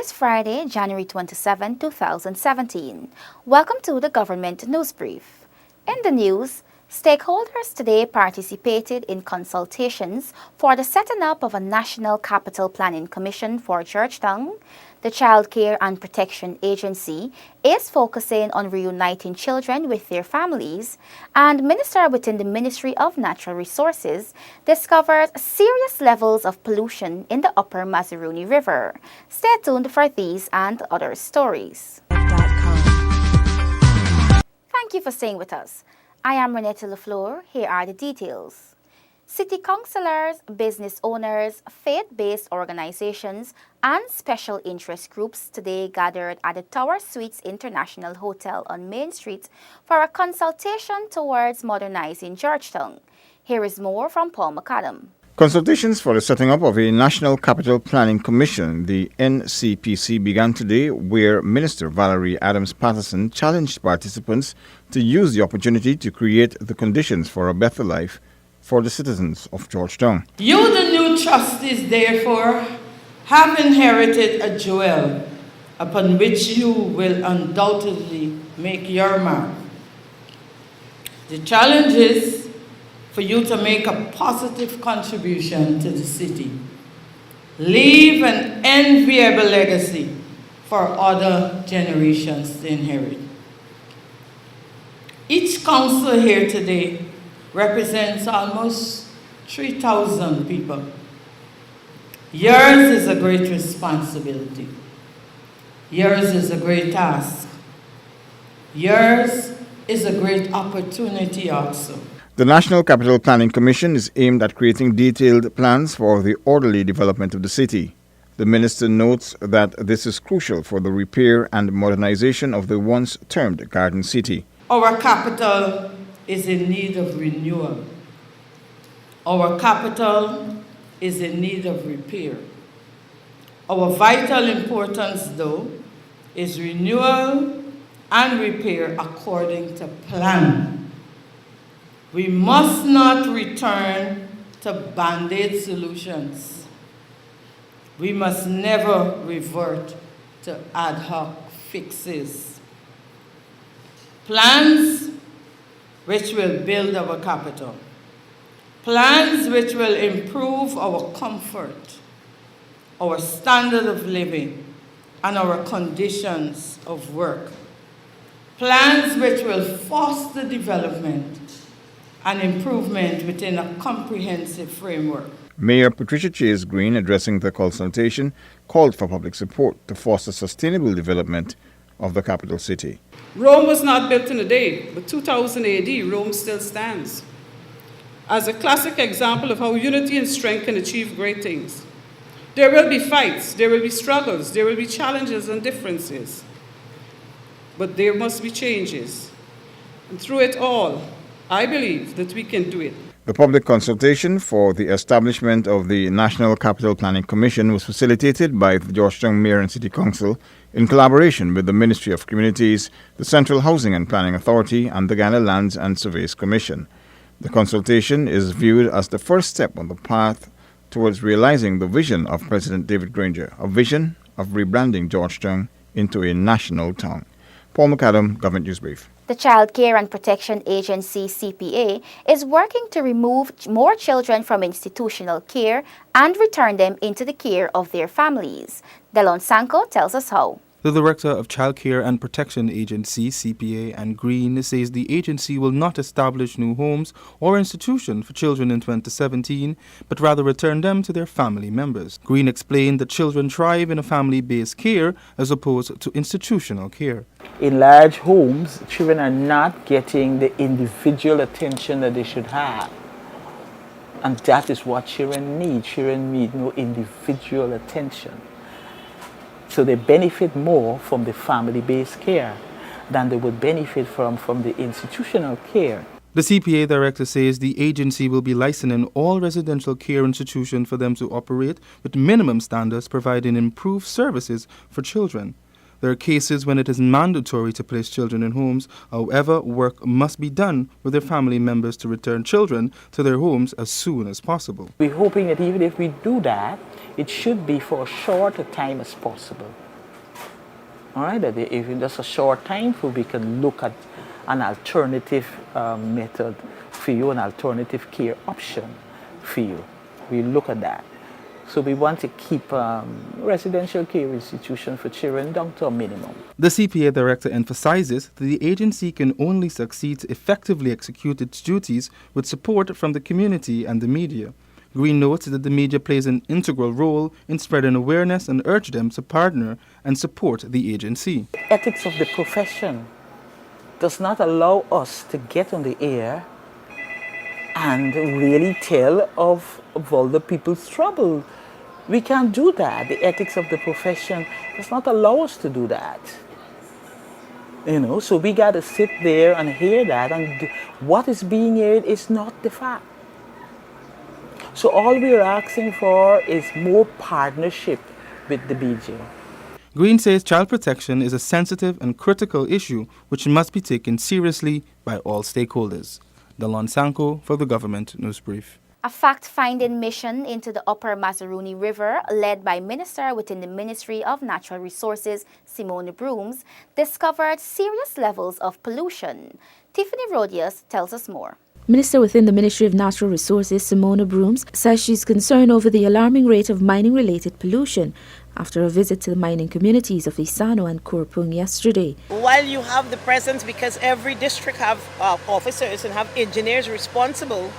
is Friday, January 27, 2017. Welcome to the Government News Brief. In the news, stakeholders today participated in consultations for the setting up of a National Capital Planning Commission for Georgetown. The Child Care and Protection Agency is focusing on reuniting children with their families, and Minister within the Ministry of Natural Resources discovered serious levels of pollution in the upper Mazaruni River. Stay tuned for these and other stories. Thank you for staying with us. I am Ranetta Fleur. Here are the details. City councillors, business owners, faith-based organizations, and special interest groups today gathered at the Tower Suites International Hotel on Main Street for a consultation towards modernizing Georgetown. Here is more from Paul McAdam. Consultations for the setting up of a National Capital Planning Commission, the NCPC, began today, where Minister Valerie Patterson challenged participants to use the opportunity to create the conditions for a better life for the citizens of Georgetown. You, the new trustees, therefore, have inherited a jewel upon which you will undoubtedly make your mark. The challenge is for you to make a positive contribution to the city. Leave an enviable legacy for other generations to inherit. Each council here today represents almost 3,000 people. Yours is a great responsibility. Yours is a great task. Yours is a great opportunity also. The National Capital Planning Commission is aimed at creating detailed plans for the orderly development of the city. The minister notes that this is crucial for the repair and modernization of the once termed Garden City. Our capital is in need of renewal. Our capital is in need of repair. Our vital importance, though, is renewal and repair according to plan. We must not return to band-aid solutions. We must never revert to ad hoc fixes. Plans which will build our capital. Plans which will improve our comfort, our standard of living, and our conditions of work. Plans which will foster development and improvement within a comprehensive framework. Mayor Patricia Greene, addressing the consultation, called for public support to foster sustainable development of the capital city. Rome was not built in a day, but 2000 AD, Rome still stands as a classic example of how unity and strength can achieve great things. There will be fights, there will be struggles, there will be challenges and differences, but there must be changes. And through it all, I believe that we can do it. The public consultation for the establishment of the National Capital Planning Commission was facilitated by the Georgetown Mayor and City Council in collaboration with the Ministry of Communities, the Central Housing and Planning Authority, and the Ghana Lands and Surveys Commission. The consultation is viewed as the first step on the path towards realizing the vision of President David Granger, a vision of rebranding Georgetown into a national town. Paul McAdam, Government News Brief. The Child Care and Protection Agency, CPA, is working to remove more children from institutional care and return them into the care of their families. Delon Sancho tells us how. The Director of Child Care and Protection Agency, CPA, and Greene says the agency will not establish new homes or institutions for children in 2017, but rather return them to their family members. Greene explained that children thrive in a family-based care as opposed to institutional care. In large homes, children are not getting the individual attention that they should have. And that is what children need. Children need no individual attention. So they benefit more from the family-based care than they would benefit from the institutional care. The CPA director says the agency will be licensing all residential care institutions for them to operate with minimum standards, providing improved services for children. There are cases when it is mandatory to place children in homes. However, work must be done with their family members to return children to their homes as soon as possible. We're hoping that even if we do that, it should be for as short a time as possible. All right, that if just a short time for we can look at an alternative method for you, an alternative care option for you. We look at that. So we want to keep residential care institutions for children down to a minimum. The CPA director emphasizes that the agency can only succeed to effectively execute its duties with support from the community and the media. Greene notes that the media plays an integral role in spreading awareness and urge them to partner and support the agency. Ethics of the profession does not allow us to get on the air and really tell of other people's trouble. We can't do that. The ethics of the profession does not allow us to do that. So we got to sit there and hear that, and what is being aired is not the fact. So all we're asking for is more partnership with the BJ. Greene says child protection is a sensitive and critical issue which must be taken seriously by all stakeholders. Delon Sancho for the Government News Brief. A fact-finding mission into the upper Mazaruni River, led by Minister within the Ministry of Natural Resources, Simone Brooms, discovered serious levels of pollution. Tiffny Rhodius tells us more. Minister within the Ministry of Natural Resources, Simone Brooms, says she's concerned over the alarming rate of mining-related pollution after a visit to the mining communities of Isano and Kurpung yesterday. While you have the presence, because every district have officers and have engineers responsible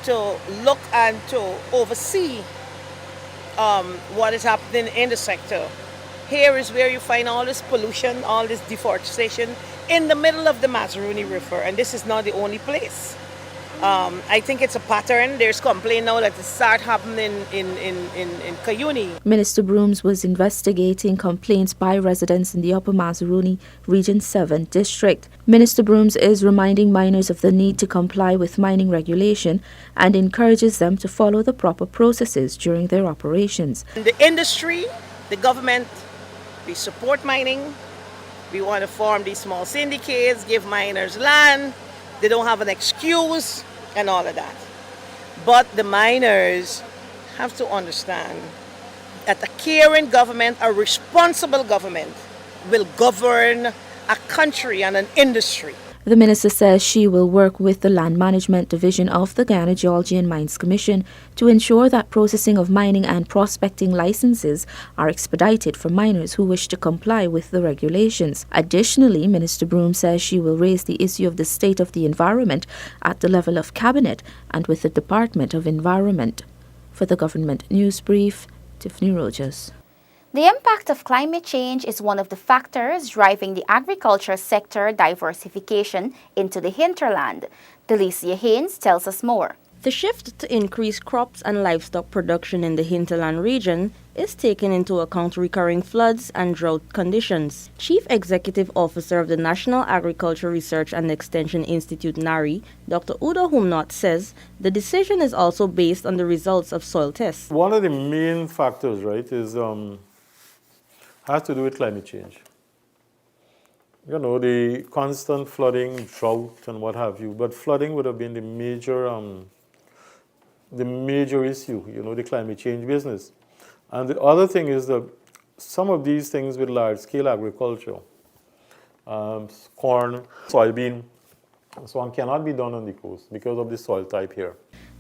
to look and to oversee what is happening in the sector. Here is where you find all this pollution, all this deforestation in the middle of the Mazaruni River, and this is not the only place. I think it's a pattern. There's complaint now that it start happening in Kayuni. Minister Brooms was investigating complaints by residents in the Upper Mazaruni Region 7 district. Minister Brooms is reminding miners of the need to comply with mining regulation and encourages them to follow the proper processes during their operations. The industry, the government, we support mining. We want to form these small syndicates, give miners land. They don't have an excuse and all of that. But the miners have to understand that a caring government, a responsible government, will govern a country and an industry. The minister says she will work with the Land Management Division of the Guyana Georgian Mines Commission to ensure that processing of mining and prospecting licenses are expedited for miners who wish to comply with the regulations. Additionally, Minister Broom says she will raise the issue of the state of the environment at the level of Cabinet and with the Department of Environment. For the Government News Brief, Tiffny Rogers. The impact of climate change is one of the factors driving the agriculture sector diversification into the hinterland. Delicia Haynes tells us more. The shift to increase crops and livestock production in the hinterland region is taking into account recurring floods and drought conditions. Chief Executive Officer of the National Agriculture Research and Extension Institute, NARI, Dr. Udo Humnot, says the decision is also based on the results of soil tests. One of the main factors, right, is has to do with climate change. You know, the constant flooding, drought, and what have you. But flooding would have been the major issue, you know, the climate change business. And the other thing is that some of these things with large-scale agriculture, corn, soybean, so on, cannot be done on the coast because of the soil type here.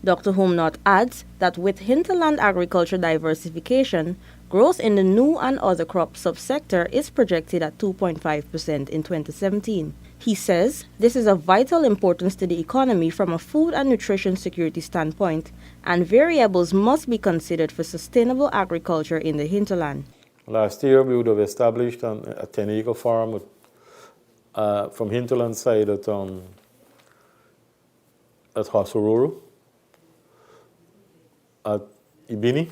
Dr. Humnot adds that with hinterland agriculture diversification, growth in the new and other crop subsector is projected at 2.5% in 2017. He says this is of vital importance to the economy from a food and nutrition security standpoint, and variables must be considered for sustainable agriculture in the hinterland. Last year, we would have established a 10-acre farm with, from hinterland side at Hosororo, at Ibini,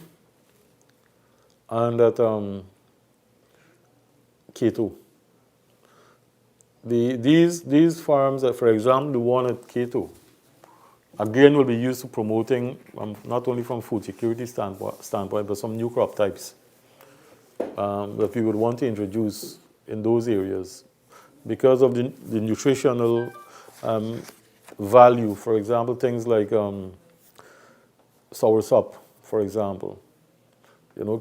and at K2. These farms, for example, the one at K2, again will be used to promoting, not only from food security standpoint, but some new crop types that we would want to introduce in those areas because of the nutritional value. For example, things like soursop, for example,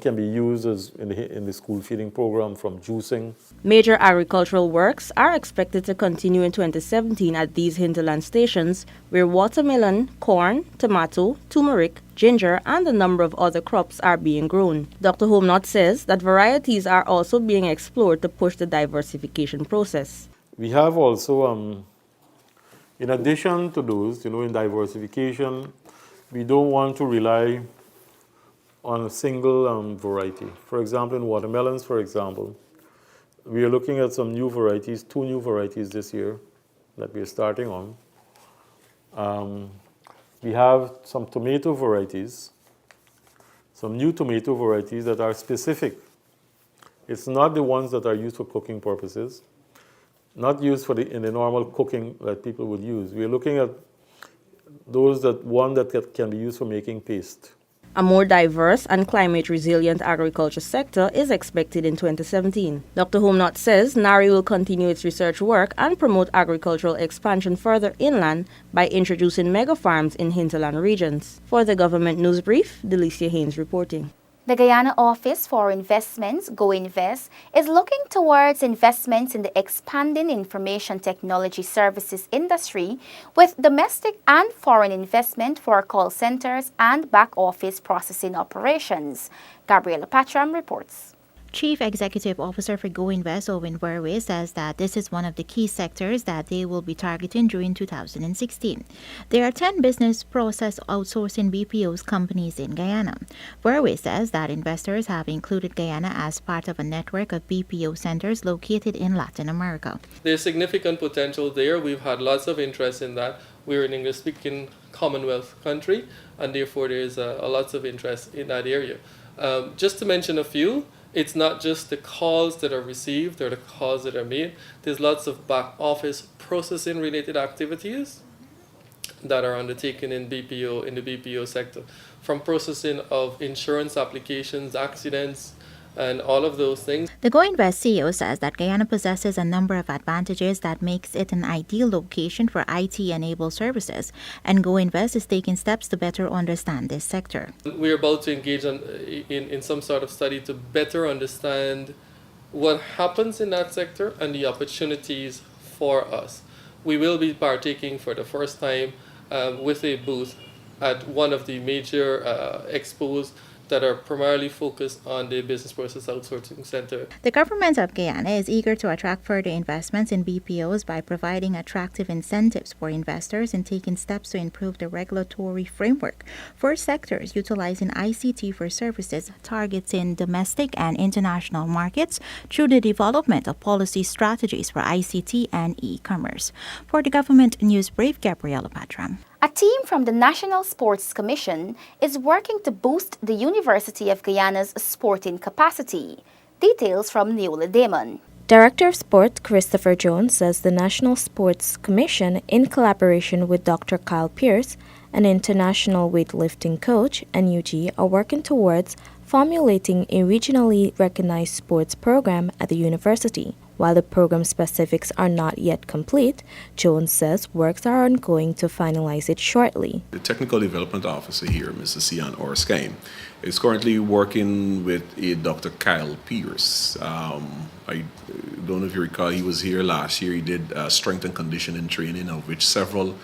can be used as in the school feeding program, from juicing. Major agricultural works are expected to continue in 2017 at these hinterland stations, where watermelon, corn, tomato, turmeric, ginger, and a number of other crops are being grown. Dr. Homenot says that varieties are also being explored to push the diversification process. We have also, in addition to those, in diversification, we don't want to rely on a single variety. For example, in watermelons, for example, we are looking at some new varieties, 2 new varieties this year that we are starting on. We have some tomato varieties, some new tomato varieties that are specific. It's not the ones that are used for cooking purposes, not used in the normal cooking that people would use. We are looking at those that can be used for making paste. A more diverse and climate-resilient agriculture sector is expected in 2017. Dr. Homenot says NARI will continue its research work and promote agricultural expansion further inland by introducing mega farms in hinterland regions. For the Government News Brief, Delicia Haynes reporting. The Guyana Office for Investments, GoInvest, is looking towards investments in the expanding information technology services industry with domestic and foreign investment for call centers and back-office processing operations. Gabriela Patram reports. Chief Executive Officer for GoInvest, Owen Verwey, says that this is one of the key sectors that they will be targeting during 2016. There are 10 business process outsourcing BPOs companies in Guyana. Verwey says that investors have included Guyana as part of a network of BPO centers located in Latin America. There's significant potential there. We've had lots of interest in that. We're an English-speaking Commonwealth country, and therefore there's lots of interest in that area. Just to mention a few, it's not just the calls that are received or the calls that are made. There's lots of back office processing related activities that are undertaken in the BPO sector, from processing of insurance applications, accidents, and all of those things. The GoInvest CEO says that Guyana possesses a number of advantages that makes it an ideal location for IT-enabled services, and GoInvest is taking steps to better understand this sector. We're about to engage in some sort of study to better understand what happens in that sector and the opportunities for us. We will be partaking for the first time with a booth at one of the major expos that are primarily focused on the Business Process Outsourcing Center. The government of Guyana is eager to attract further investments in BPOs by providing attractive incentives for investors and taking steps to improve the regulatory framework for sectors utilizing ICT for services targeting domestic and international markets through the development of policy strategies for ICT and e-commerce. For the Government News Brief, Gabriela Patram. A team from the National Sports Commission is working to boost the University of Guyana's sporting capacity. Details from Neloa Damon. Director of Sport Christopher Jones says the National Sports Commission, in collaboration with Dr. Kyle Pierce, an international weightlifting coach, and UG, are working towards formulating a regionally recognized sports program at the university. While the program specifics are not yet complete, Jones says works are ongoing to finalize it shortly. The Technical Development Officer here, Mr. Sian Orskine, is currently working with Dr. Kyle Pierce. I don't know if you recall, he was here last year. He did strength and conditioning training, of which several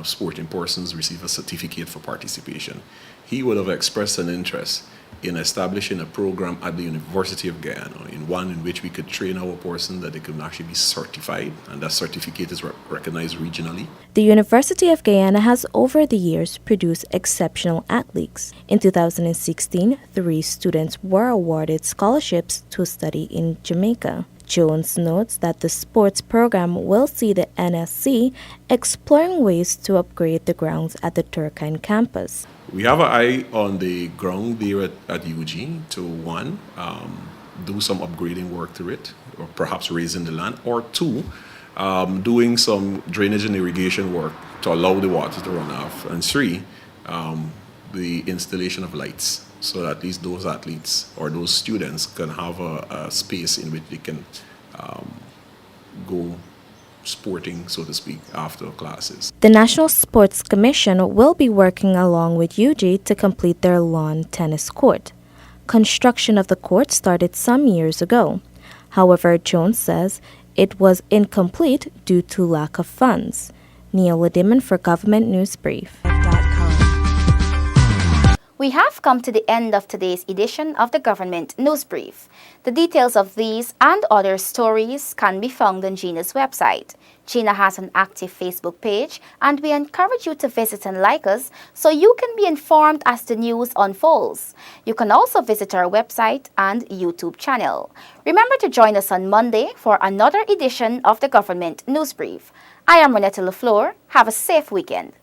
sporting persons received a certificate for participation. He would have expressed an interest in establishing a program at the University of Guyana, in one in which we could train our person that they could actually be certified, and that certificate is recognized regionally. The University of Guyana has over the years produced exceptional athletes. In 2016, 3 students were awarded scholarships to study in Jamaica. Jones notes that the sports program will see the NSC exploring ways to upgrade the grounds at the Turkine campus. We have an eye on the ground there at UG to, 1, do some upgrading work to it, or perhaps raising the land, or 2, doing some drainage and irrigation work to allow the water to run off, and 3, the installation of lights, so that at least those athletes or those students can have a space in which they can go sporting, so to speak, after classes. The National Sports Commission will be working along with UG to complete their lawn tennis court. Construction of the court started some years ago. However, Jones says it was incomplete due to lack of funds. Neloa Damon for Government News Brief. We have come to the end of today's edition of the Government News Brief. The details of these and other stories can be found on Gina's website. Gina has an active Facebook page, and we encourage you to visit and like us so you can be informed as the news unfolds. You can also visit our website and YouTube channel. Remember to join us on Monday for another edition of the Government News Brief. I am Ranetta Fleur. Have a safe weekend.